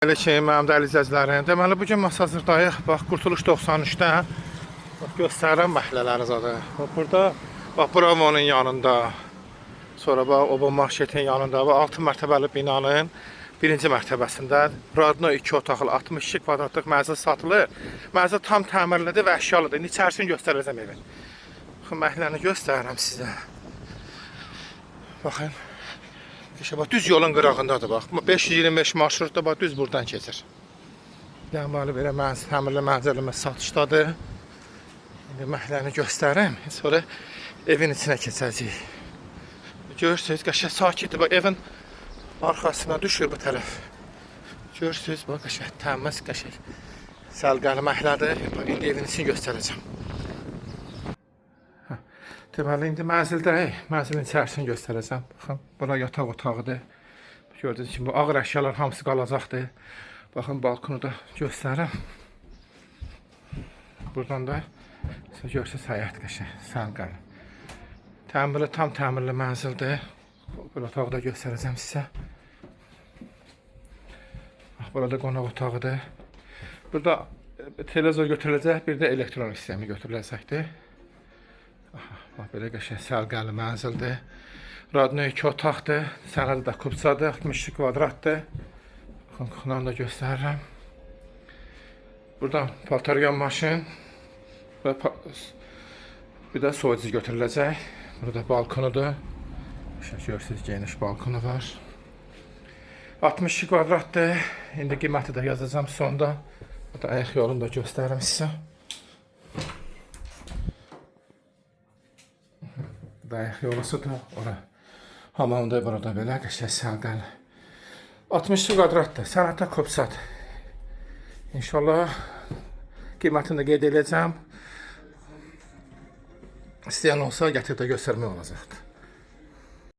Elə ki, mənim də əzizlərim. Deməli, bugün biz hazırdayıq. Bax, Qurtuluş 93-də. Bax, göstərirəm məhəllələri zadı. Bax, burada, bax, Bravo'nun yanında. Sonra, bax, Oba Marketin yanında. Bax, 6 mərtəbəli binanın birinci mərtəbəsində. Radno 2 otaqlı, 62 kvadratlıq mənzil satılır. Mənzil tam təmirlidir və əşyalıdır. İndi içərisini göstərəcəm evin. Baxın, məhəlləni göstərirəm sizə. Baxın. Bax, düz yolun qırağındadır, bax. 525 marşrutda, bax, düz buradan keçir. Deməli, belə təmirli mənzilimiz satışdadır. İndi məhəlləni göstərim, sonra evin içinə keçəcəyik. Görürsünüz, qəşəng sakitdir, bax, evin arxasına düşür bu tərəf. Görürsünüz, bax, qəşəng təmiz, qəşəng səlqəli məhəllədir. İndi evin içini göstərəcəm. Deməli, indi mənzildəyik. Mənzilin içərisini göstərəcəm. Baxın, bura yataq otağıdır. Gördüyünüz kimi, bu ağır əşyalar hamısı qalacaqdır. Baxın, balkonu da göstərirəm. Buradan da görürsünüz, həyət qəşəng, səlqəli. Təmirli, tam təmirli mənzildir. Bu otağı da göstərəcəm sizə. Burada qonaq otağıdır. Burada televizor götürüləcək, bir də elektronik sistemi götürüləcəkdir. Bax, belə qəşəng səlqəli mənzildir. Radno 2 otaqdır. Sənədi də kubsadır, 62 kvadratdır. Baxın, kuxundan da göstərirəm. Buradan paltaryan maşın və bir də soyucu götürüləcək. Burada balkonudur. Görürsünüz, geniş balkonu var. 62 kvadratdır. İndi qiyməti də yazacağım sonda. Burada ayaq yolunu da göstərirəm sizə. Ayaq yolusudur. Ora hamamdır, burada belə qəşəng səlqəli. 62 kvadratdır. Sənəddə kubsat. İnşallah qiymətini də qeyd edəcəm. İstəyən olsa gətirib də göstərmək olacaqdır.